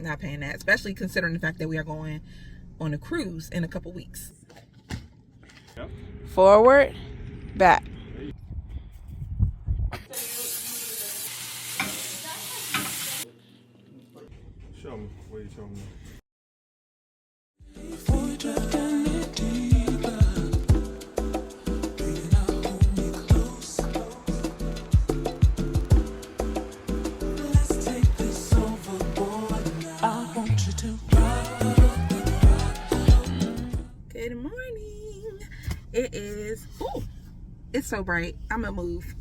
Not paying that, especially considering the fact that we are going on a cruise in a couple weeks. Yep. Forward, back. Show me. What are you showing me? Good morning. It is, ooh, it's so bright. I'm gonna move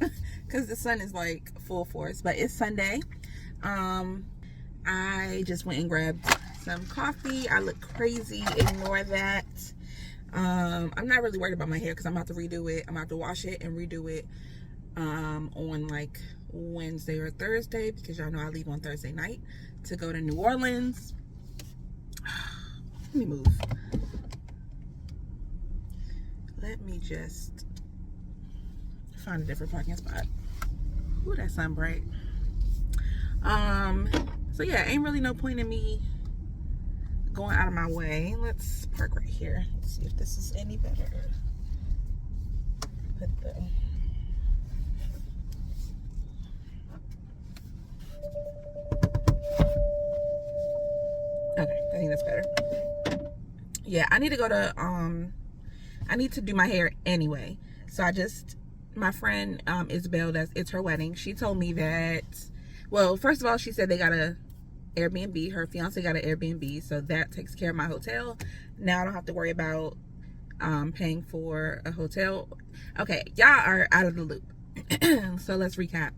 because the sun is like full force, but it's Sunday. I just went and grabbed some coffee. I look crazy, ignore that. I'm not really worried about my hair because I'm about to redo it. I'm about to wash it and redo it on like Wednesday or Thursday, because y'all know I leave on Thursday night to go to New Orleans. Let me move. Let me just find a different parking spot. Ooh, that sun bright. So yeah, ain't really no point in me going out of my way. Let's park right here. Let's see if this is any better. Put the okay, I think that's better. Yeah, I need to go to I need to do my hair anyway. So my friend Isabel, it's her wedding. She told me that, well, first of all, she said they got a Airbnb. Her fiance got an Airbnb, so that takes care of my hotel. Now I don't have to worry about paying for a hotel. Okay, y'all are out of the loop. So let's recap.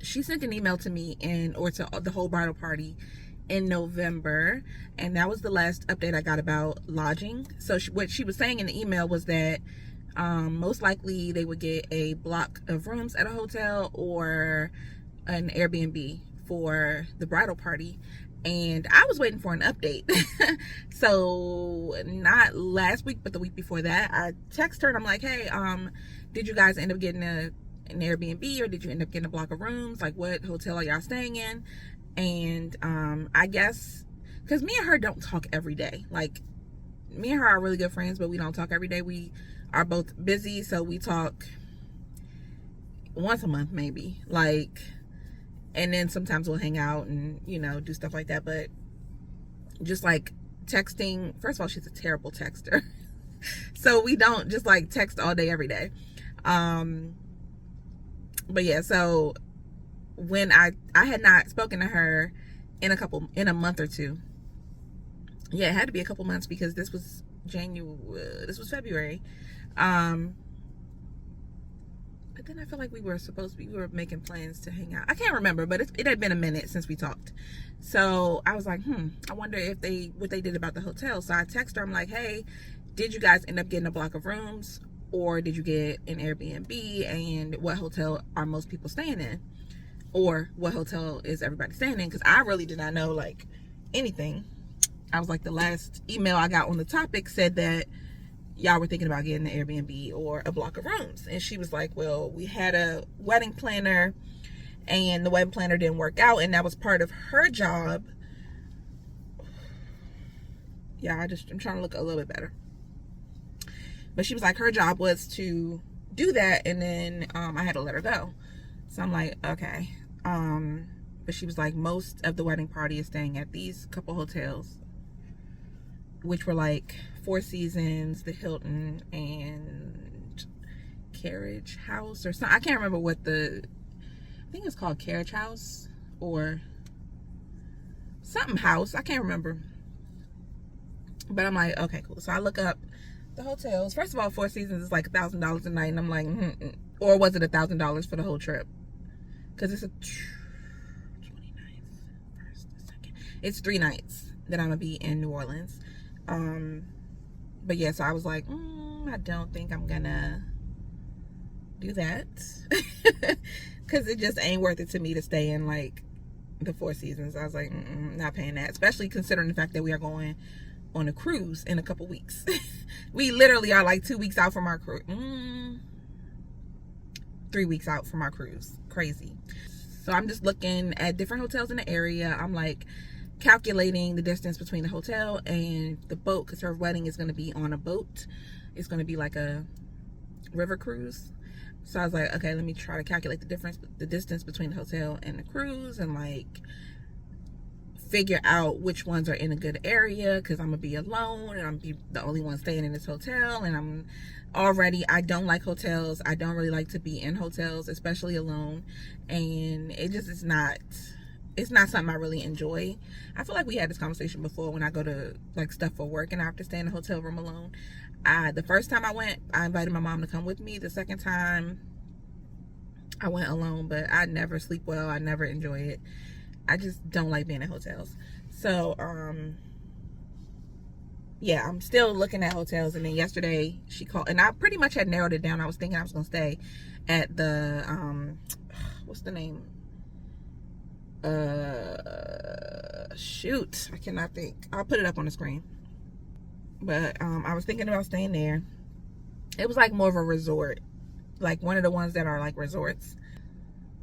She sent an email to me or to the whole bridal party in November, and that was the last update I got about lodging. So what she was saying in the email was that most likely they would get a block of rooms at a hotel or an Airbnb for the bridal party, and I was waiting for an update. So not last week but the week before that, I text her and I'm like, hey, did you guys end up getting an Airbnb, or did you end up getting a block of rooms? Like, what hotel are y'all staying in? And I guess because me and her don't talk every day. Like, me and her are really good friends, but we don't talk every day. We are both busy, so we talk once a month maybe, like, and then sometimes we'll hang out and, you know, do stuff like that. But just like texting, first of all, she's a terrible texter. So we don't just like text all day every day. But yeah, so when I had not spoken to her in a month or two. Yeah, it had to be a couple months because this was February. But then I feel like we were making plans to hang out. I can't remember, but it had been a minute since we talked. So I was like, I wonder what they did about the hotel. So I texted her. I'm like, hey, did you guys end up getting a block of rooms, or did you get an Airbnb? And what hotel are most people staying in? Or what hotel is everybody staying in? Because I really did not know like anything. I was like, the last email I got on the topic said that y'all were thinking about getting an Airbnb or a block of rooms. And she was like, well, we had a wedding planner and the wedding planner didn't work out, and that was part of her job. Yeah, I'm trying to look a little bit better. But she was like, her job was to do that, and then I had to let her go. So I'm like, okay. But she was like, most of the wedding party is staying at these couple hotels, which were like Four Seasons, the Hilton, and Carriage House or something. I can't remember I think it's called Carriage House or something house. I can't remember. But I'm like, okay, cool. So I look up the hotels. First of all, Four Seasons is like $1,000 a night, and I'm like, or was it $1,000 for the whole trip? Because it's 29th, 1st, 2nd. It's 3 nights that I'm gonna be in New Orleans. But yeah, so I was like, I don't think I'm gonna do that. Because it just ain't worth it to me to stay in like the Four Seasons. I was like, not paying that, especially considering the fact that we are going on a cruise in a couple weeks. We literally are like 2 weeks out from our cruise. 3 weeks out from our cruise. Crazy. So I'm just looking at different hotels in the area. I'm like, calculating the distance between the hotel and the boat, because her wedding is going to be on a boat. It's going to be like a river cruise. So I was like, okay, let me try to calculate the distance between the hotel and the cruise, and like figure out which ones are in a good area, because I'm gonna be alone and I'm gonna be the only one staying in this hotel. And I don't like hotels. I don't really like to be in hotels, especially alone. And it just is not, it's not something I really enjoy. I feel like we had this conversation before when I go to like stuff for work and I have to stay in a hotel room alone. The first time I went, I invited my mom to come with me. The second time I went alone, but I never sleep well. I never enjoy it. I just don't like being in hotels. So, yeah, I'm still looking at hotels. And then yesterday she called, and I pretty much had narrowed it down. I was thinking I was going to stay at the, what's the name? Shoot, I cannot think. I'll put it up on the screen. But, I was thinking about staying there. It was like more of a resort. Like one of the ones that are like resorts.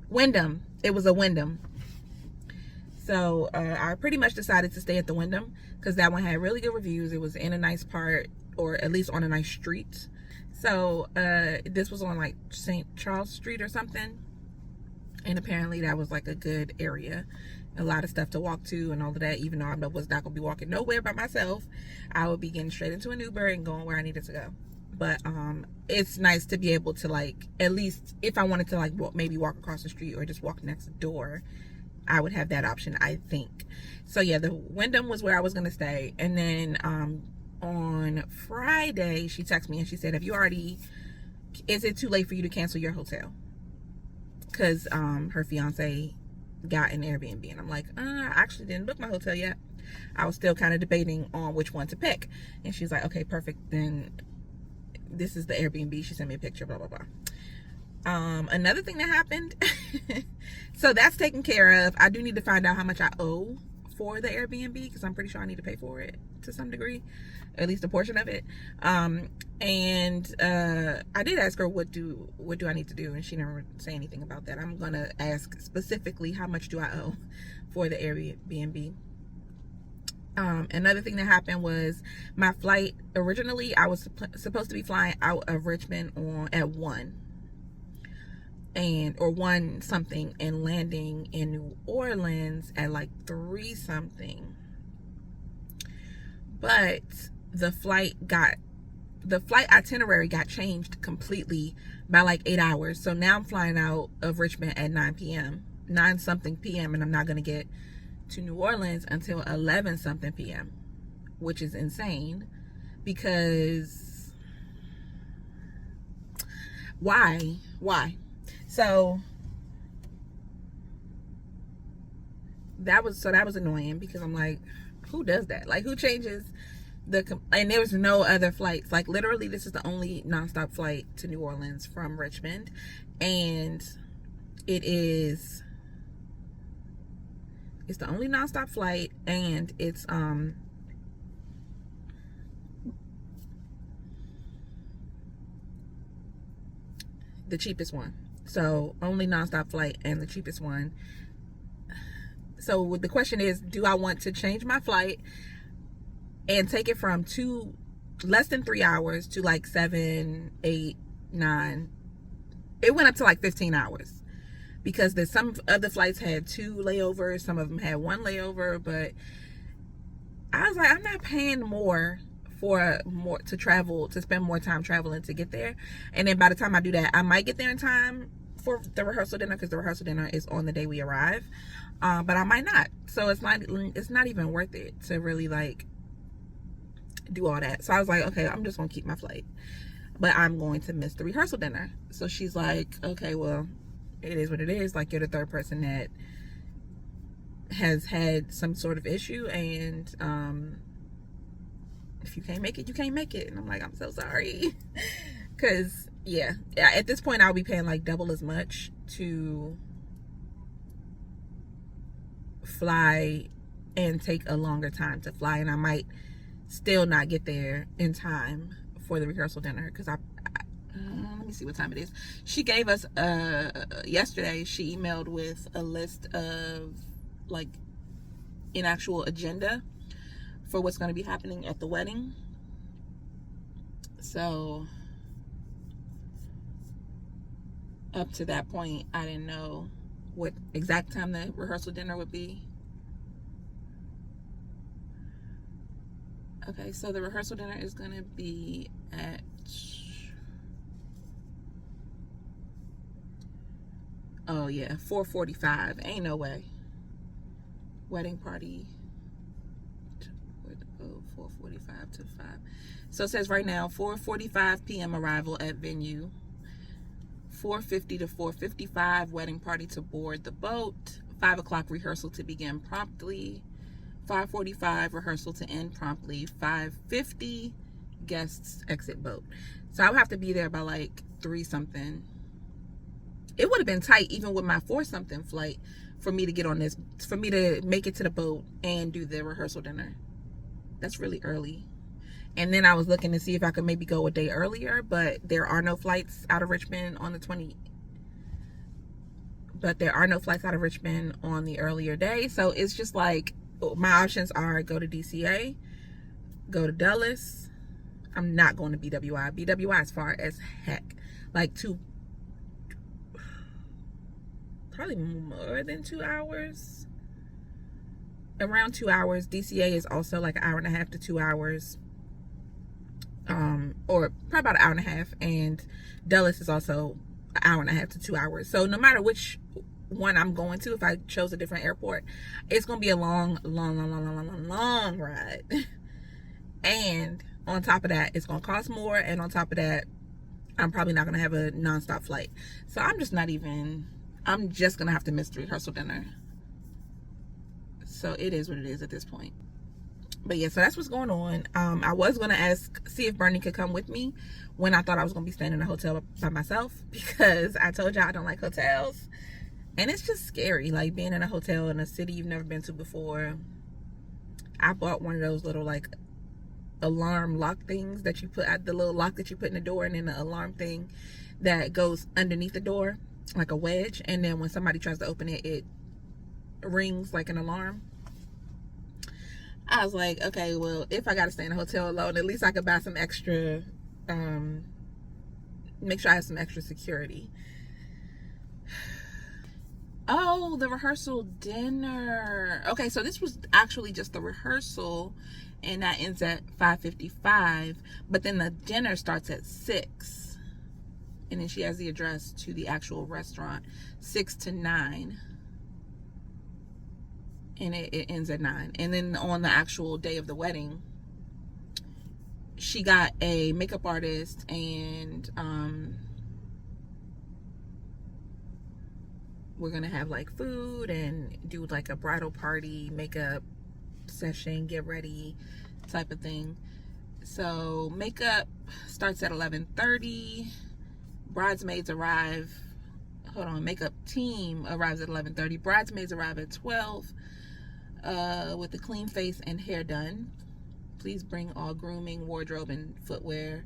Wyndham. It was a Wyndham. So I pretty much decided to stay at the Wyndham because that one had really good reviews. It was in a nice part, or at least on a nice street. So this was on like St. Charles Street or something. And apparently that was like a good area. A lot of stuff to walk to and all of that. Even though I was not going to be walking nowhere by myself, I would be getting straight into an Uber and going where I needed to go. But it's nice to be able to, like, at least if I wanted to like maybe walk across the street or just walk next door, I would have that option, I think. So yeah, the Wyndham was where I was going to stay. And then on Friday, she texted me and she said, is it too late for you to cancel your hotel? Because her fiance got an Airbnb. And I'm like, I actually didn't book my hotel yet. I was still kind of debating on which one to pick. And she's like, okay, perfect. Then this is the Airbnb. She sent me a picture, blah, blah, blah. Another thing that happened, so that's taken care of. I do need to find out how much I owe for the Airbnb, because I'm pretty sure I need to pay for it to some degree, at least a portion of it. I did ask her what do I need to do, and she never say anything about that. I'm gonna ask specifically how much do I owe for the Airbnb. Another thing that happened was my flight. Originally, I was supposed to be flying out of Richmond at 1 or 1 something, and landing in New Orleans at like 3 something. But the flight itinerary got changed completely by like 8 hours. So now I'm flying out of Richmond at 9 something p.m. and I'm not going to get to New Orleans until 11 something p.m., which is insane. Because why? So that was annoying, because I'm like, who does that? Like, who changes and there was no other flights. Like, literally, this is the only nonstop flight to New Orleans from Richmond, and it's the only nonstop flight, and it's the cheapest one. So only nonstop flight and the cheapest one. So the question is, do I want to change my flight and take it from less than 3 hours to like 7, 8, 9? It went up to like 15 hours, because some other flights had 2 layovers, some of them had 1 layover. But I was like, I'm not paying more to travel, to spend more time traveling to get there. And then by the time I do that, I might get there in time for the rehearsal dinner, because the rehearsal dinner is on the day we arrive. But I might not. So it's not even worth it to really like do all that. So I was like, okay, I'm just gonna keep my flight, but I'm going to miss the rehearsal dinner. So she's like, okay, well, it is what it is. Like, you're the 3rd person that has had some sort of issue, and if you can't make it, you can't make it. And I'm like, I'm so sorry. Because yeah, at this point I'll be paying like double as much to fly and take a longer time to fly, and I might still not get there in time for the rehearsal dinner. Because let me see what time it is. She gave us yesterday, she emailed with a list of like an actual agenda for what's going to be happening at the wedding. So up to that point, I didn't know what exact time the rehearsal dinner would be. Okay, so the rehearsal dinner is going to be at, oh yeah, 4:45. Ain't no way. Wedding party, 4:45 to 5. So it says right now, 4:45 p.m. arrival at venue. 4:50 to 4:55 wedding party to board the boat. 5 o'clock rehearsal to begin promptly. 5:45 rehearsal to end promptly. 5:50 guests exit boat. So I would have to be there by like 3 something. It would have been tight even with my 4 something flight for me to get on this, for me to make it to the boat and do the rehearsal dinner. That's really early. And then I was looking to see if I could maybe go a day earlier, but there are no flights out of Richmond on the 20th. But there are no flights out of Richmond on the earlier day. So it's just like, my options are go to DCA, go to Dulles. I'm not going to BWI. BWI is far as heck. Like probably more than 2 hours. Around 2 hours. DCA is also like an hour and a half to 2 hours. Or probably about an hour and a half. And Dulles is also an hour and a half to 2 hours. So no matter which one I'm going to, if I chose a different airport, it's going to be a long ride. And on top of that, it's going to cost more. And on top of that, I'm probably not going to have a nonstop flight. So I'm just going to have to miss the rehearsal dinner. So it is what it is at this point. But yeah, so that's what's going on. I was going to see if Bernie could come with me when I thought I was going to be staying in a hotel by myself, because I told y'all I don't like hotels. And it's just scary, like being in a hotel in a city you've never been to before. I bought one of those little like alarm lock things that you put at the little lock that you put in the door, and then the alarm thing that goes underneath the door, like a wedge. And then when somebody tries to open it, it rings like an alarm. I was like, okay, well, if I got to stay in a hotel alone, at least I could buy some extra, make sure I have some extra security. Oh, the rehearsal dinner. Okay, so this was actually just the rehearsal, and that ends at 5:55. But then the dinner starts at 6. And then she has the address to the actual restaurant, 6 to 9. And it ends at 9. And then on the actual day of the wedding, she got a makeup artist, and we're gonna have like food and do like a bridal party, makeup session, get ready type of thing. So makeup starts at 11:30. Bridesmaids arrive. Makeup team arrives at 11:30. Bridesmaids arrive at 12. With the clean face and hair done. Please bring all grooming, wardrobe, and footwear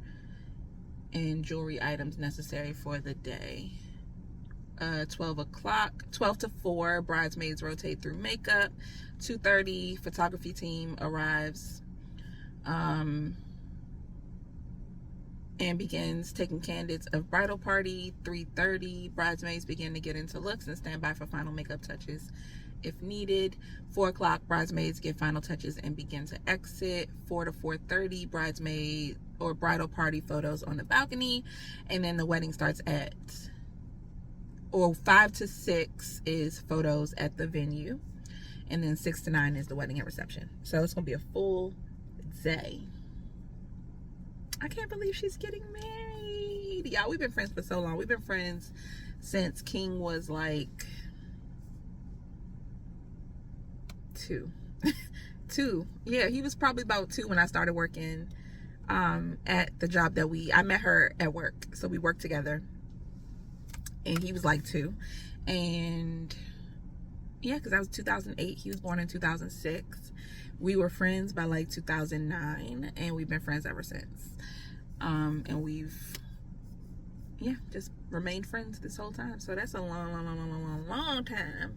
and jewelry items necessary for the day. 12 to 4, bridesmaids rotate through makeup. 2:30, photography team arrives and begins taking candidates of bridal party. 3:30, bridesmaids begin to get into looks and stand by for final makeup touches if needed. 4 o'clock, bridesmaids get final touches and begin to exit. 4 to 4:30, bridesmaid or bridal party photos on the balcony. And then the wedding starts at, or 5 to 6 is photos at the venue. And then 6 to 9 is the wedding and reception. So it's going to be a full day. I can't believe she's getting married. Y'all, we've been friends for so long. We've been friends since King was like 2. 2. Yeah, he was probably about 2 when I started working at the job that I met her at work. So we worked together. And he was like 2. And yeah, because that was 2008. He was born in 2006. We were friends by like 2009. And we've been friends ever since. And we've, just remained friends this whole time. So that's a long time.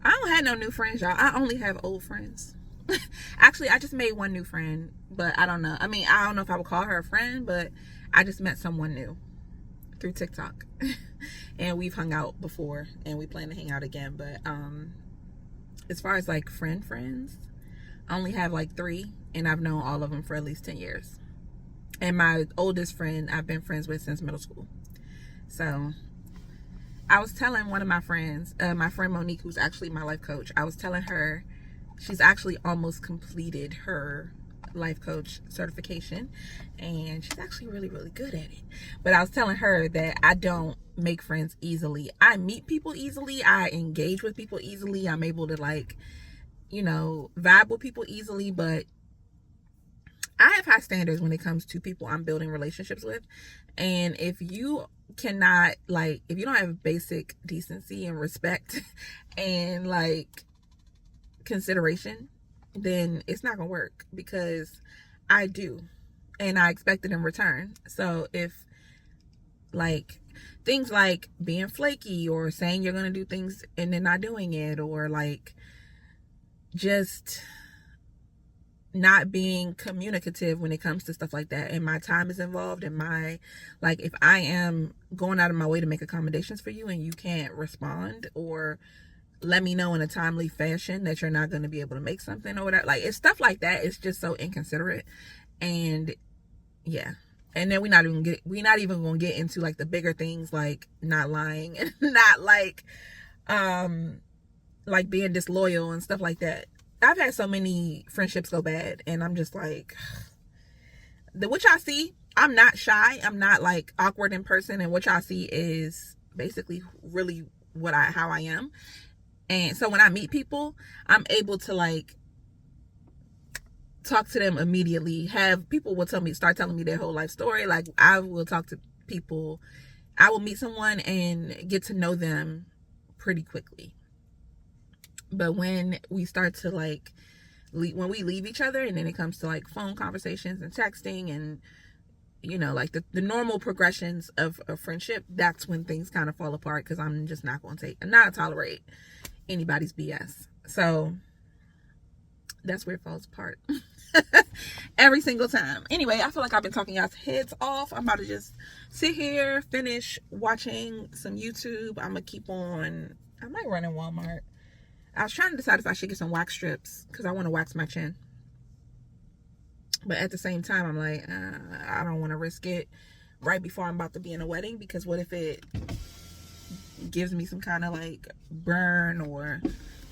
I don't have no new friends, y'all. I only have old friends. Actually, I just made one new friend, but I don't know. I mean, I don't know if I would call her a friend, but I just met someone new through TikTok. And we've hung out before, and we plan to hang out again. But as far as like friends, I only have like 3, and I've known all of them for at least 10 years. And my oldest friend I've been friends with since middle school. So I was telling one of my friends, my friend Monique, who's actually my life coach, I was telling her she's actually almost completed her life coach certification, and she's actually really, really good at it. But I was telling her that I don't make friends easily. I meet people easily. I engage with people easily. I'm able to, like, you know, vibe with people easily, but I have high standards when it comes to people I'm building relationships with. And if you cannot, like, if you don't have basic decency and respect and like consideration, then it's not gonna work, because I do, and I expect it in return. So if like things like being flaky or saying you're gonna do things and then not doing it, or like just not being communicative when it comes to stuff like that, and my time is involved, and my, like, if I am going out of my way to make accommodations for you and you can't respond or let me know in a timely fashion that you're not going to be able to make something or whatever, like, it's stuff like that. It's just so inconsiderate. And yeah, and then we're not even going to get into like the bigger things, like not lying and not like being disloyal and stuff like that. I've had so many friendships go bad, and I'm just like, what y'all see, I'm not shy, I'm not like awkward in person, and what y'all see is basically really how I am. And so when I meet people, I'm able to like talk to them immediately. Have people will start telling me their whole life story. Like, I will talk to people, I will meet someone and get to know them pretty quickly. But when we start to like, when we leave each other, and then it comes to like phone conversations and texting and, you know, like the normal progressions of a friendship, that's when things kind of fall apart, because I'm just not going to tolerate anybody's BS. So that's where it falls apart. Every single time. Anyway, I feel like I've been talking y'all's heads off. I'm about to just sit here, finish watching some YouTube. I'm gonna keep on. I might run in Walmart. I was trying to decide if I should get some wax strips, because I want to wax my chin. But at the same time, I'm like, I don't want to risk it right before I'm about to be in a wedding, because what if it gives me some kind of like burn, or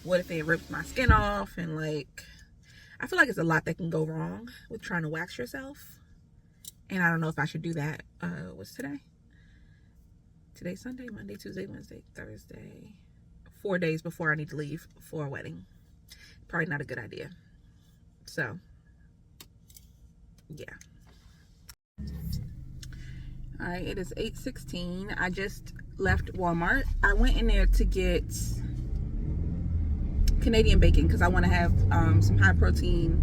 what if it rips my skin off? And like, I feel like it's a lot that can go wrong with trying to wax yourself. And I don't know if I should do that. What's today? Today's Sunday, Monday, Tuesday, Wednesday, Thursday. 4 days before I need to leave for a wedding. Probably not a good idea. So, yeah. All right, it is 8:16. I just left Walmart. I went in there to get Canadian bacon, because I want to have some high protein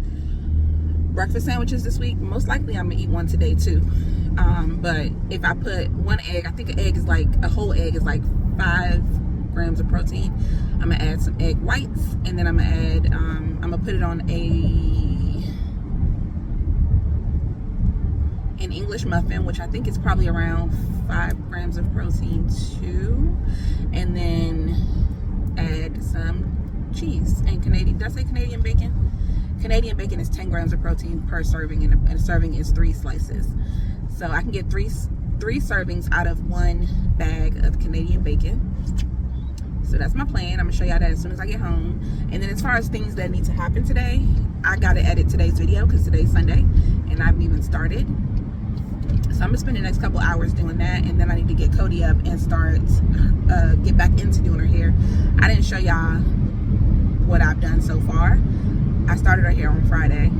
breakfast sandwiches this week. Most likely I'm gonna eat one today too. But if I put one egg, I think a whole egg is like 5 grams of protein. I'm gonna add some egg whites, and then I'm gonna add I'm gonna put it on an English muffin, which I think is probably around 5 grams of protein too, and then add some cheese and Canadian. Did I say Canadian bacon? Canadian bacon is 10 grams of protein per serving, and a serving is 3 slices. So I can get three servings out of 1 bag of Canadian bacon. So that's my plan. I'm gonna show y'all that as soon as I get home. And then as far as things that need to happen today, I gotta edit today's video, because today's Sunday and I haven't even started. So I'm gonna spend the next couple hours doing that, and then I need to get Cody up and start get back into doing her hair. I didn't show y'all what I've done so far. I started her hair on Friday,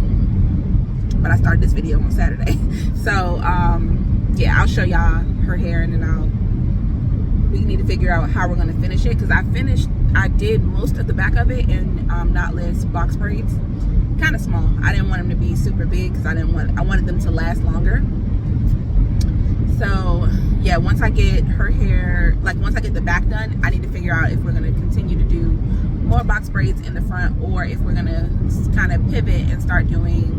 but I started this video on Saturday. So yeah, I'll show y'all her hair, and then we need to figure out how we're going to finish it, because I did most of the back of it in knotless box braids, kind of small. I didn't want them to be super big, because I wanted them to last longer. So yeah, once I get her hair, like once I get the back done, I need to figure out if we're going to continue to do more box braids in the front, or if we're gonna kind of pivot and start doing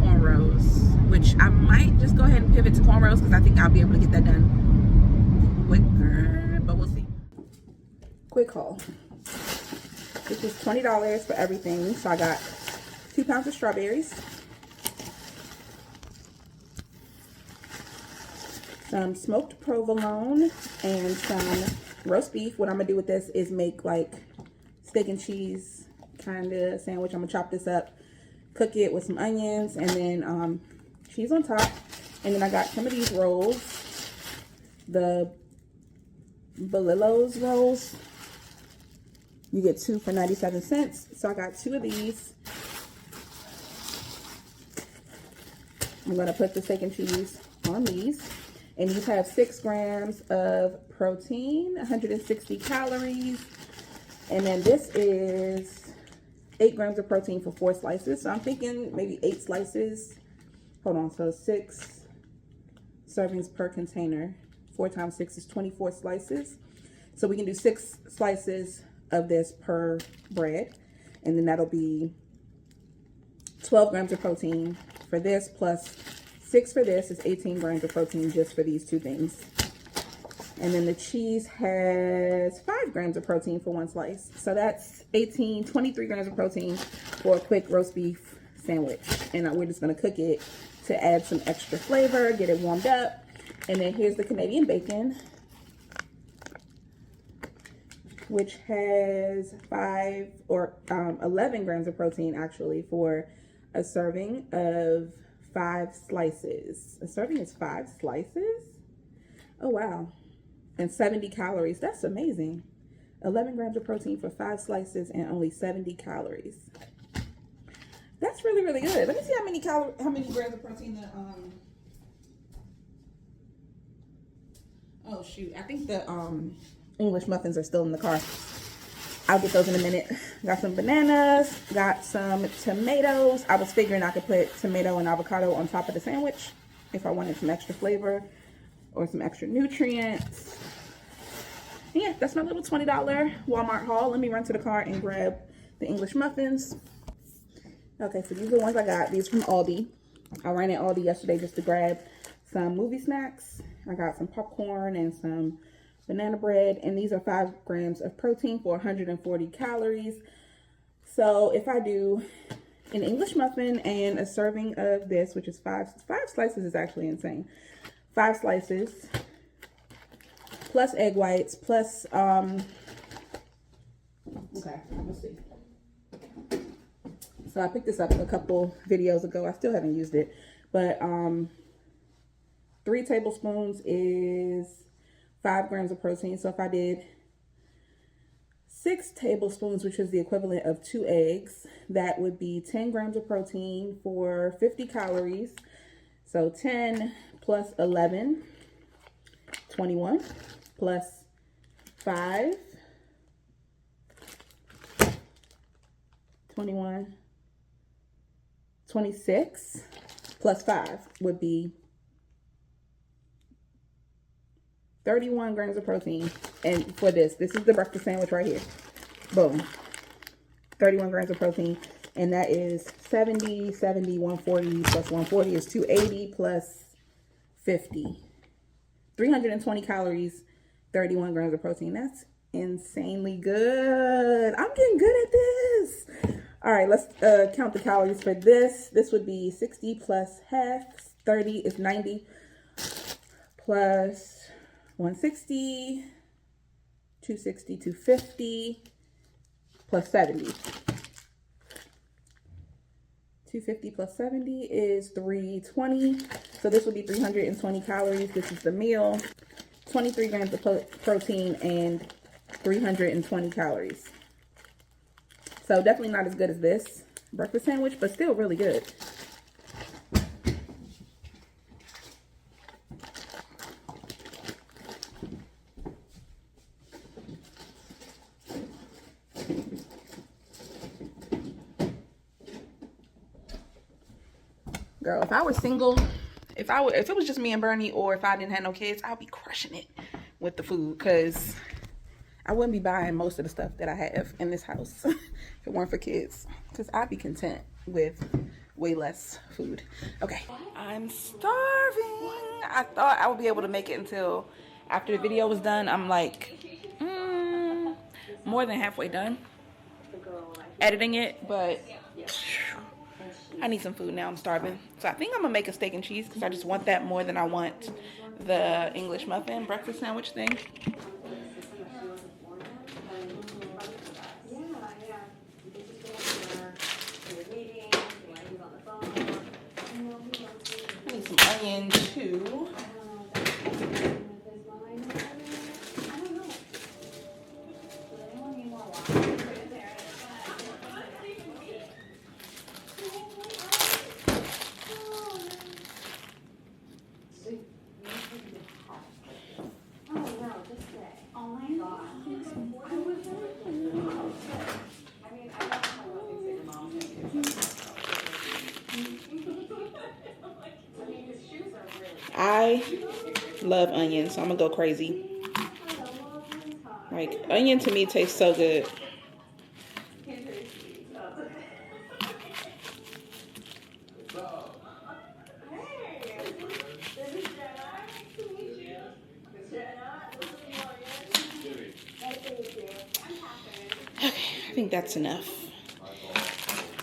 cornrows, which I might just go ahead and pivot to cornrows because I think I'll be able to get that done quicker, but we'll see. Quick haul. This was $20 for everything. So I got 2 pounds of strawberries, some smoked provolone, and some roast beef. What I'm gonna do with this is make like steak and cheese kind of sandwich. I'm gonna chop this up, cook it with some onions, and then cheese on top. And then I got some of these rolls, the Belillo's rolls. You get 2 for 97 cents. So I got 2 of these. I'm gonna put the steak and cheese on these. And these have 6 grams of protein, 160 calories. And then this is 8 grams of protein for 4 slices. So I'm thinking maybe 8 slices. Hold on, so 6 servings per container. 4 times 6 is 24 slices. So we can do 6 slices of this per bread. And then that'll be 12 grams of protein for this, plus 6 for this is 18 grams of protein just for these 2 things. And then the cheese has 5 grams of protein for 1 slice. So that's 23 grams of protein for a quick roast beef sandwich. And we're just gonna cook it to add some extra flavor, get it warmed up. And then here's the Canadian bacon, which has 11 grams of protein actually for a serving of 5 slices. A serving is 5 slices? Oh, wow. And 70 calories. That's amazing. 11 grams of protein for 5 slices and only 70 calories. That's really, really good. Let me see how many grams of protein the, oh shoot, I think the English muffins are still in the car. I'll get those in a minute. Got some bananas, got some tomatoes. I was figuring I could put tomato and avocado on top of the sandwich if I wanted some extra flavor or some extra nutrients. And yeah, that's my little $20 Walmart haul. Let me run to the car and grab the English muffins. Okay, so these are the ones I got. These from Aldi. I ran at Aldi yesterday just to grab some movie snacks. I got some popcorn and some banana bread, and these are 5 grams of protein for 140 calories. So if I do an English muffin and a serving of this, which is 5 slices is actually insane. 5 slices plus egg whites plus okay, let's see. So I picked this up a couple videos ago. I still haven't used it, but 3 tablespoons is 5 grams of protein. So if I did 6 tablespoons, which is the equivalent of 2 eggs, that would be 10 grams of protein for 50 calories. So 10 plus 11, 21, plus 5, 21, 26, plus 5 would be 31 grams of protein. And for this is the breakfast sandwich right here. Boom. 31 grams of protein. And that is 70, 140 plus 140 is 280 plus 50. 320 calories, 31 grams of protein. That's insanely good. I'm getting good at this. All right, let's count the calories for this. This would be 60 plus half. 30 is 90 plus 160, 260, 250, plus 70. 250 plus 70 is 320. So this would be 320 calories. This is the meal. 23 grams of protein and 320 calories. So definitely not as good as this breakfast sandwich, but still really good. Girl, if I were single, if it was just me and Bernie, or if I didn't have no kids, I'll be crushing it with the food, because I wouldn't be buying most of the stuff that I have in this house if it weren't for kids, because I'd be content with way less food. Okay, I'm starving. I thought I would be able to make it until after the video was done. I'm like more than halfway done editing it, but I need some food now. I'm starving. So I think I'm gonna make a steak and cheese because I just want that more than I want the English muffin breakfast sandwich thing. I need some onion too. I love onions, so I'm gonna go crazy. Like, onion to me tastes so good. Okay, I think that's enough.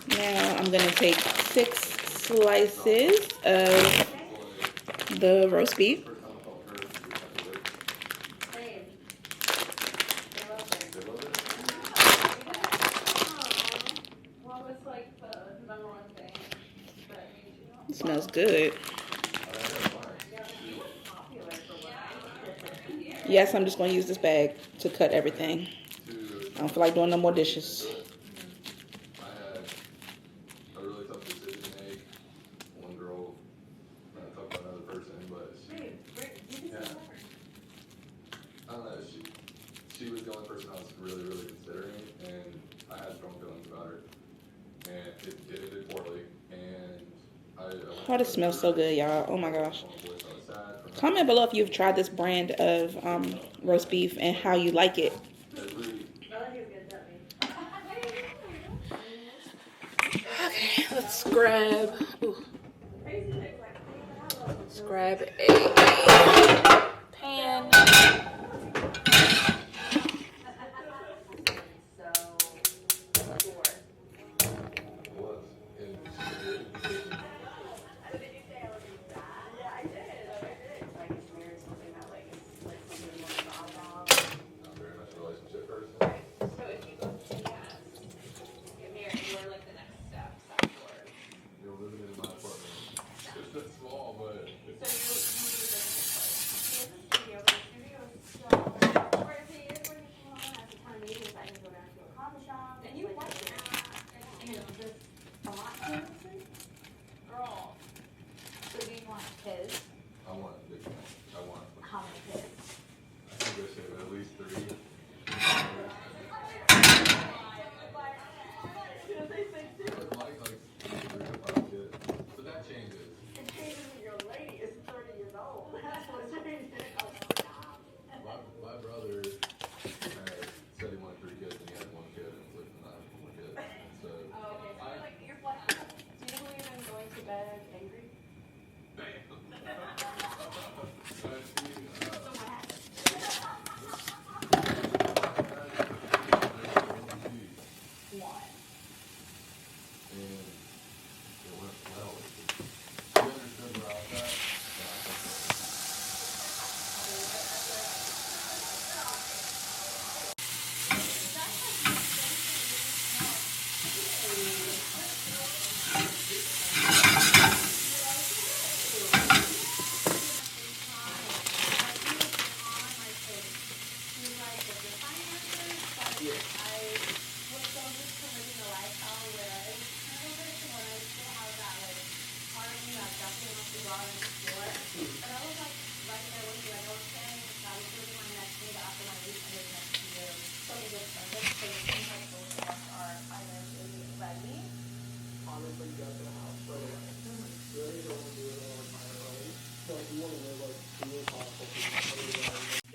Now I'm gonna take 6 slices of the roast beef. It smells good. Yes, I'm just going to use this bag to cut everything. I don't feel like doing no more dishes. I had a really tough decision to make. One girl, not talk about another person, but she, yeah. I don't know, she was the only person I was really, really considering, and I had strong feelings about her. And it did poorly, and Oh, this smells so good, y'all. Oh my gosh. Comment below if you've tried this brand of roast beef and how you like it. Okay, let's grab a pan.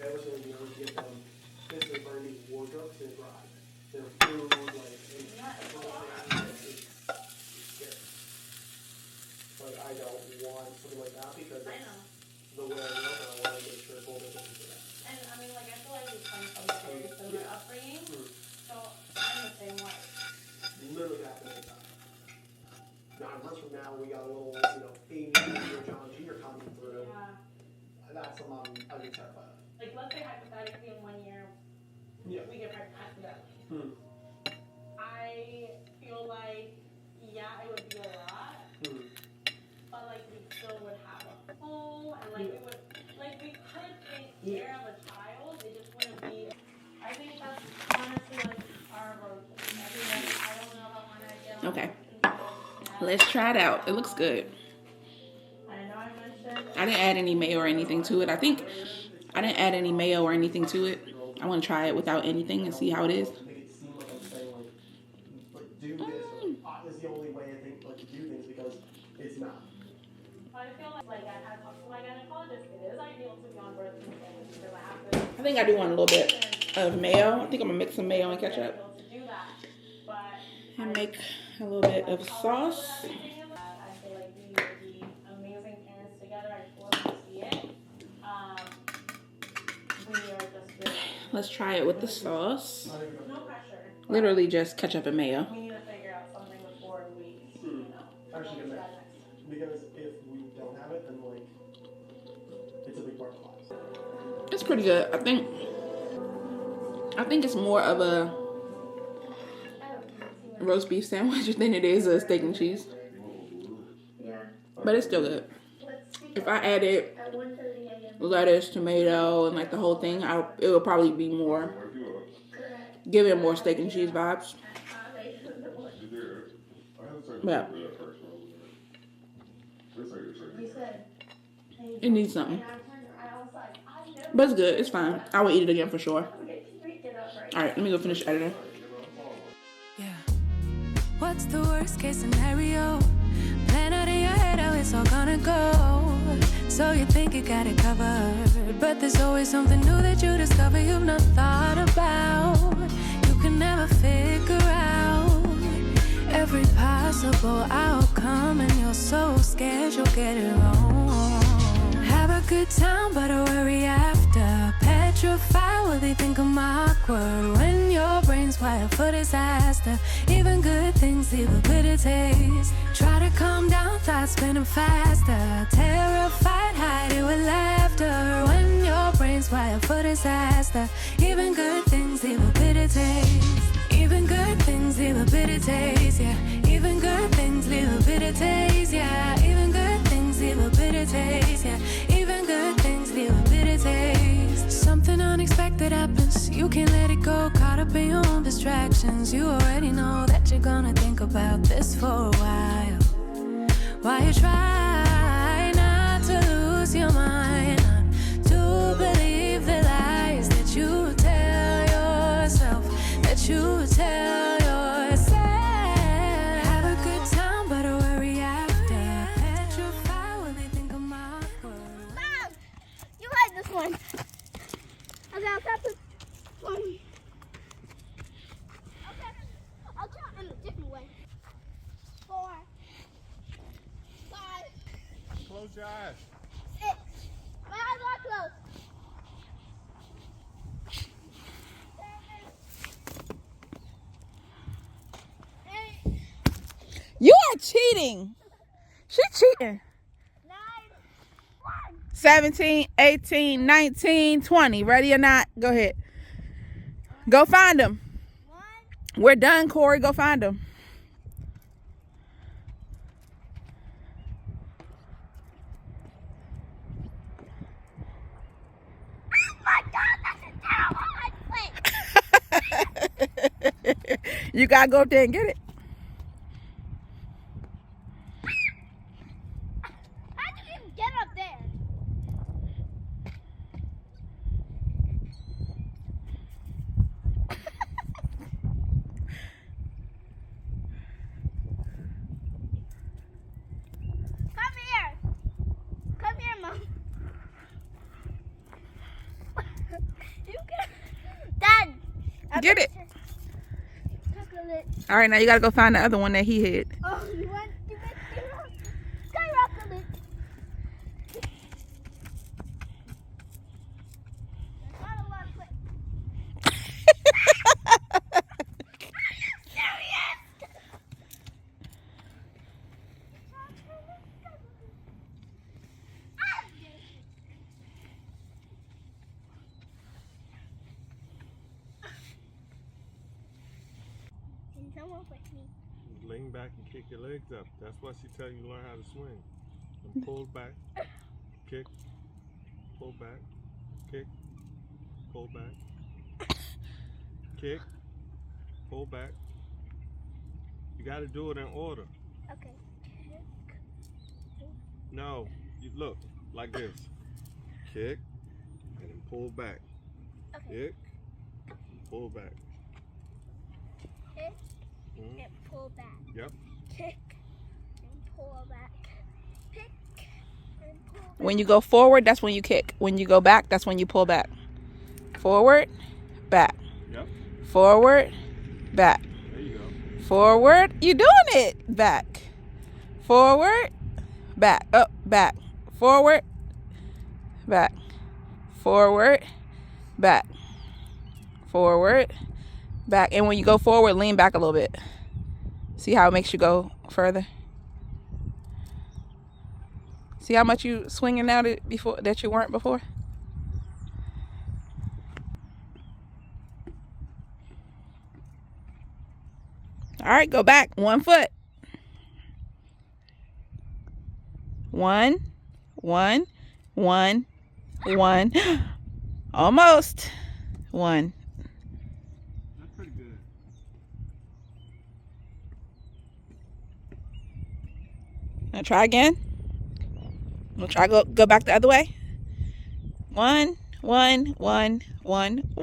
Everything, you know, get them physically burning Like, I don't want something like that because the way I look, I want to make sure Golden doesn't do that. And I mean, like, I feel like we come from a very similar upbringing, so I'm the same way. Literally happening at the time. 9 months from now, we got a little, you know, Amy or John Jr. coming through. Yeah. That's something I'd be terrified of. Like, let's say hypothetically in 1 year, we get pregnant accidentally. I feel like, yeah, it would be a lot, but like we still would have a home, and like we would, like we could take care of a child. It just wouldn't be. I think that's honestly like our road. I don't know about when I get. Okay. Let's try it out. It looks good. I know I mentioned. I didn't add any mayo or anything to it. I think I didn't add any mayo or anything to it. I want to try it without anything and see how it is. Make it seem like I'm saying, like do this, or is the only way I think, like, to do things because it's not. I feel like I had talked to my gynecologist. It is ideal to be on birth control because I have to. I think I do want a little bit of mayo. I think I'm going to mix some mayo and ketchup. And make a little bit of sauce. I feel like we would be amazing parents together. I totally see it. We are just really. Let's try it with the sauce. No pressure. Literally just ketchup and mayo. We need to figure out something before we, you know. Actually, good next. Because if we don't have it, then like it's a big part of life. It's pretty good. I think it's more of a roast beef sandwich than it is a steak and cheese. But it's still good. If I added lettuce, tomato, and like the whole thing, it would probably be more, give it more steak and cheese vibes. Yeah. It needs something. But it's good. It's fine. I will eat it again for sure. Alright, let me go finish editing. Yeah. What's the worst case scenario? Plan out in your head how it's all gonna go. So you think you got it covered, but there's always something new that you discover you've not thought about. You can never figure out every possible outcome, and you're so scared you'll get it wrong. Have a good time, but a worry after. Petrified, will they think I'm awkward? When your brain's wired for disaster, even good things leave a bitter taste. Try to calm down, thoughts spinning faster. Terrified, hide it with laughter. When your brain's wired for disaster, even good things leave a bitter taste. Even good things leave a bitter taste, yeah. Even good things leave a bitter taste, yeah. Even good things leave a bitter taste, yeah. Even good things leave a bitter taste. Something unexpected happens, you can't let it go. Caught up in your own distractions, you already know that you're gonna think about this for a while. While you try not to lose your mind, not to believe the lies that you tell yourself, that you tell yourself. Have a good time, but a worry after. Petrified, will they think I'm awkward? Mom, you like this one. Okay, I'll try this one. Okay, I'll try it in a different way. 4, 5, Close your eyes. 6. My eyes are closed. 7, 8, You are cheating. She's cheating. 9, 1. 17, 18, 19, 20. Ready or not? Go ahead. Go find them. 1. We're done, Corey. Go find them. Oh my God, that's a terrible high You gotta go up there and get it. How did you even get up there? Come here. Come here, Mom. You can. Dad. Get it. Chocolate. All right, now you gotta go find the other one that he hid. Oh, you want to skyrocket it? There's not a lot of quick. Can someone push me? Lean back and kick your legs up. That's what she tell you learn how to swing. And pull back, kick, pull back, kick, pull back, kick, pull back. You got to do it in order. Okay. No, you look like this. Kick and then pull back. Okay. Kick, pull back. Kick Mhm. and pull back. Yep. Kick and pull back. Kick and pull back. When you go forward, that's when you kick. When you go back, that's when you pull back. Forward, back. Yep. Forward, back. There you go. Forward, you doing it. Back. Forward, back. Up, back. Forward, back. Forward, back. Forward, back. And when you go forward, lean back a little bit. See how it makes you go further? See how much you swinging now that you weren't before? All right, go back 1 foot. 1, 1, 1, 1. Almost. 1. That's pretty good. Now try again. We'll try go back the other way. 1, 1, 1, 1, 1. Go,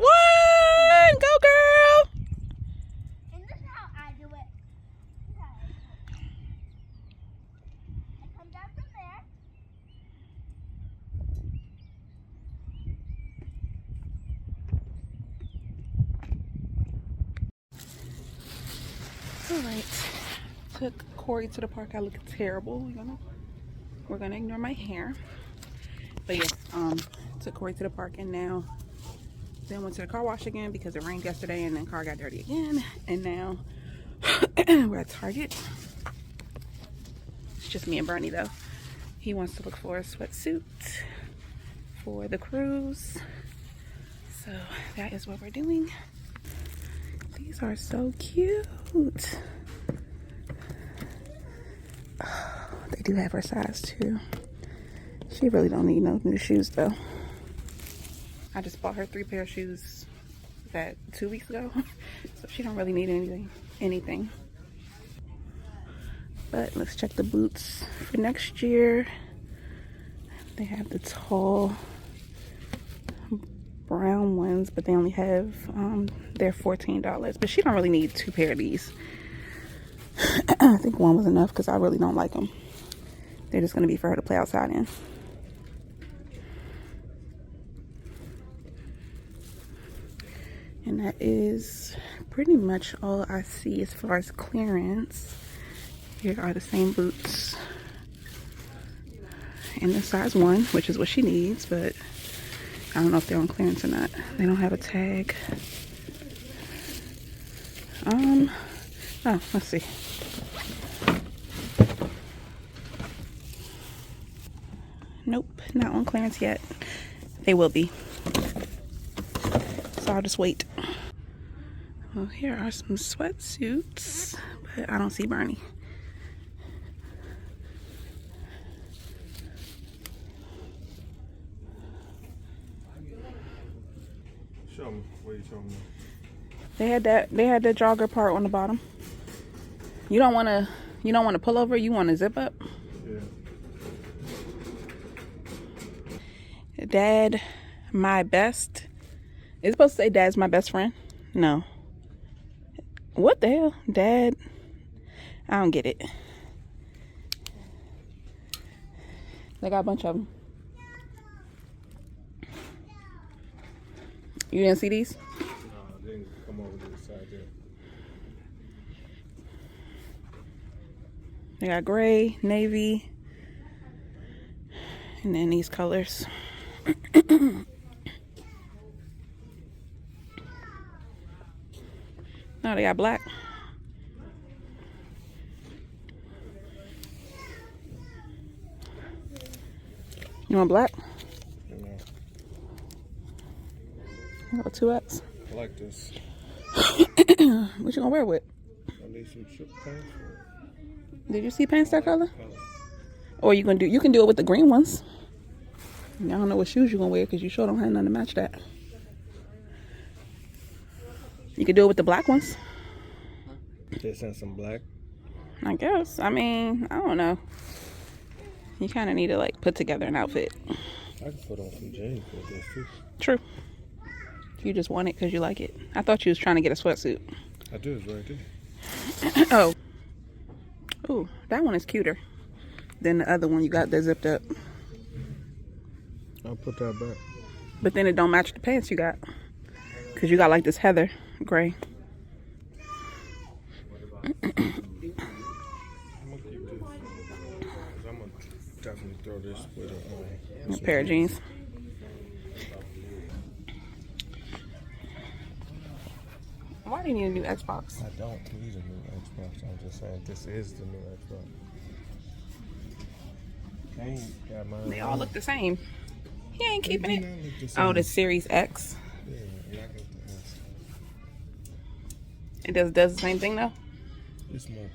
girl. And this is how I do it. This is how I do it. I come down from there. All right. Took Corey to the park. I look terrible. We're gonna ignore my hair. But yes, took Corey to the park and now then went to the car wash again because it rained yesterday and then car got dirty again. And now we're at Target. It's just me and Bernie though. He wants to look for a sweatsuit for the cruise. So that is what we're doing. These are so cute. Oh, they do have her size too. She really don't need no new shoes though. I just bought her 3 pair of shoes that 2 weeks ago. So she don't really need anything. But let's check the boots for next year. They have the tall brown ones, but they only have they're $14. But she don't really need 2 pair of these. I think 1 was enough because I really don't like them. They're just going to be for her to play outside in. And that is pretty much all I see as far as clearance. Here are the same boots in the size 1, which is what she needs, but I don't know if they're on clearance or not. They don't have a tag. Oh, let's see. Nope, not on clearance yet. They will be. So I'll just wait. Well, here are some sweatsuits, but I don't see Bernie. Show me. What are you showing me? They had the jogger part on the bottom. You don't want to pull over, you want to zip up? Yeah. Dad, my best. It's supposed to say Dad's my best friend. No. What the hell? Dad. I don't get it. They got a bunch of them. You didn't see these? No, they didn't come over to the side there. They got gray, navy, and then these colors. No, they got black. You want black? Yeah. I got 2X. I like this. What you gonna wear it with? I need some chip pants. Did you see pants that color? Color. Or you can do it with the green ones. I don't know what shoes you gonna wear because you sure don't have nothing to match that. You could do it with the black ones. Just send some black. I guess. I mean, I don't know. You kind of need to like put together an outfit. I can put on some jeans with this too. True. You just want it because you like it. I thought you was trying to get a sweatsuit. I do, it's right there. Oh. Ooh, that one is cuter than the other one you got that zipped up. I'll put that back. But then it don't match the pants you got. Because you got like this heather gray. I'm gonna keep this. I'm gonna definitely throw this with A pair of jeans. Why do you need a new Xbox? I don't need a new Xbox. I'm just saying this is the new Xbox. Ain't got mine. They all look the same. He ain't keeping They it. do not look the same. Oh, the Series X. Yeah, I got the S. It does the same thing though. It's more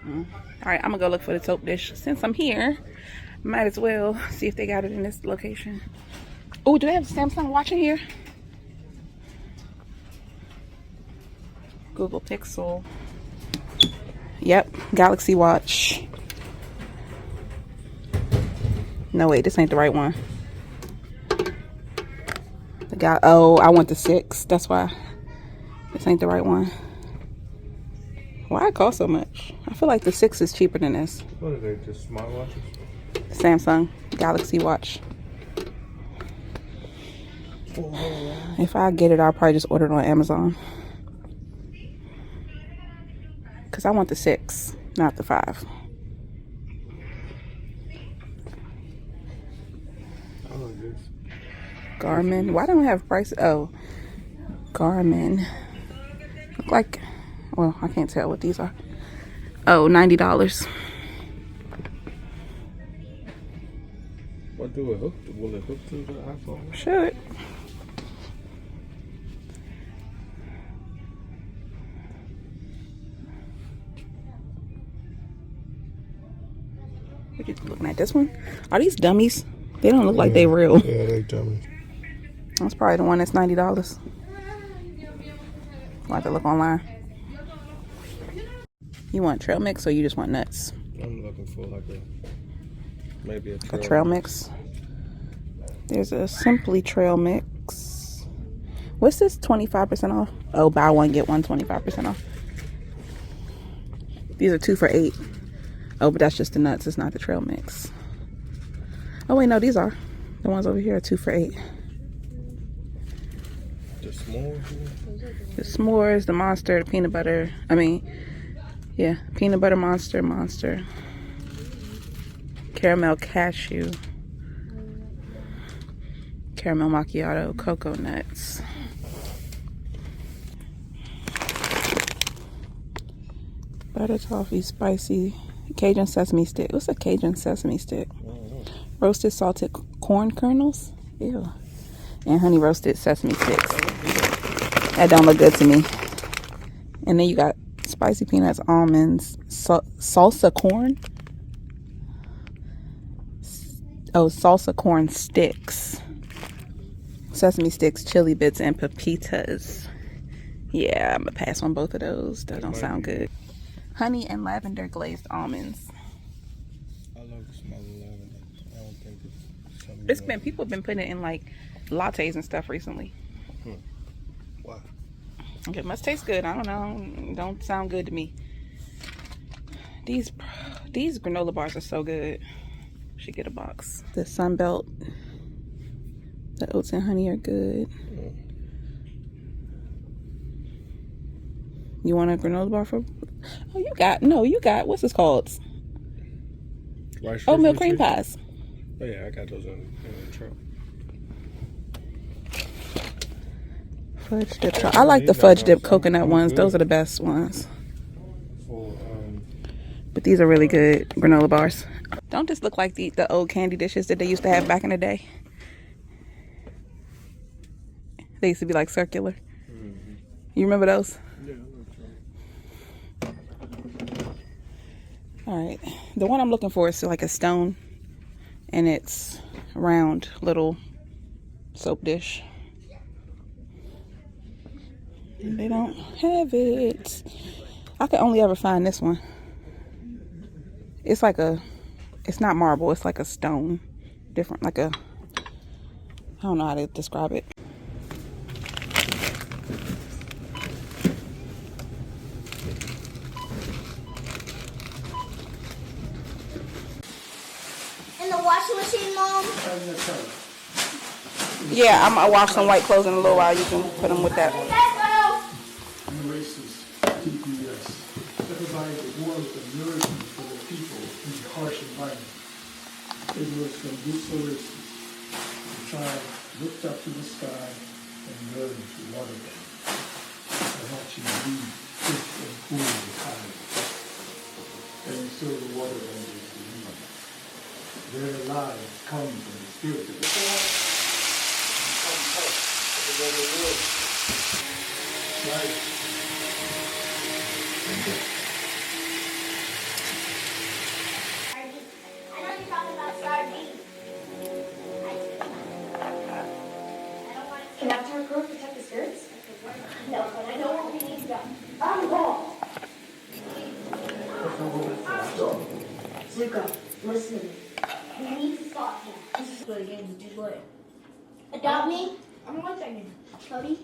powerful. All right, I'm gonna go look for the soap dish. Since I'm here, might as well see if they got it in this location. Oh, do they have Samsung watch in here? Google Pixel. Yep, Galaxy Watch. No, wait, this ain't the right one. Oh, I want the 6. That's why this ain't the right one. Why it cost so much? I feel like the 6 is cheaper than this. What are they, just smartwatches? Samsung Galaxy Watch. If I get it, I'll probably just order it on Amazon. Because I want the 6, not the 5. I like this. Garmin. Why don't I have price? Oh, Garmin. Look like, well, I can't tell what these are. Oh, $90. What do it hook to? Will it hook to the iPhone? Should. What you looking at? This one? Are these dummies? They don't look like they real. Yeah, they dummies. That's probably the one that's $90. I'll have to look online. You want trail mix or you just want nuts? I'm looking for like maybe a Trail mix. There's a Simply Trail Mix. What's this? 25% off? Oh, buy one, get one, 25% off. These are 2 for $8. Oh, but that's just the nuts. It's not the trail mix. Oh, wait, no, these are. The ones over here are 2 for $8. The s'mores? The s'mores, the monster, the peanut butter. I mean, yeah, peanut butter monster. Caramel cashew. Caramel macchiato, cocoa nuts. Butter toffee, spicy, Cajun sesame stick. What's a Cajun sesame stick? Roasted salted corn kernels. Ew. And honey roasted sesame sticks. That don't look good to me. And then you got spicy peanuts, almonds, salsa corn. Oh, salsa corn sticks. Sesame sticks, chili bits, and pepitas. Yeah, I'm gonna pass on both of those. That don't sound good. Honey and lavender glazed almonds. I love the smell of lavender. I don't think it's something. It's been, people have been putting it in like lattes and stuff recently. Why? It must taste good. I don't know. Don't sound good to me. These granola bars are so good. Should get a box. The Sunbelt, the oats and honey are good. You want a granola bar for? Oh, you got what's this called? Oatmeal cream pies. Oh yeah, I got those in the truck. Fudge dip. I like the fudge dip coconut ones. Those are the best ones. But these are really good granola bars. Don't this look like the old candy dishes that they used to have back in the day? They used to be like circular. Mm-hmm. You remember those? Yeah, I know. All right. The one I'm looking for is like a stone. And it's round little soap dish. And they don't have it. I could only ever find this one. It's like it's not marble, it's like a stone. Different, like I don't know how to describe it. In the washing machine, Mom? Yeah, I'll wash some white clothes in a little while. You can put them with that. Racist TPS. Everybody that wants the nourishment for their people in the harsh environment. They were some so racist. The child looked up to the sky and learned to water them. And watching lead fish and cool the tide. And so the water angels believe. Their lives come from the spirit of the world. Right. I know you're talking about sardines. Can Avatar Girl protect the spirits? No, but I know where we need to go. I'm wrong. Zuko, listen to me. We need to stop him. This is good again. You did what? Adopt me, I'm gonna watch that again. Cody.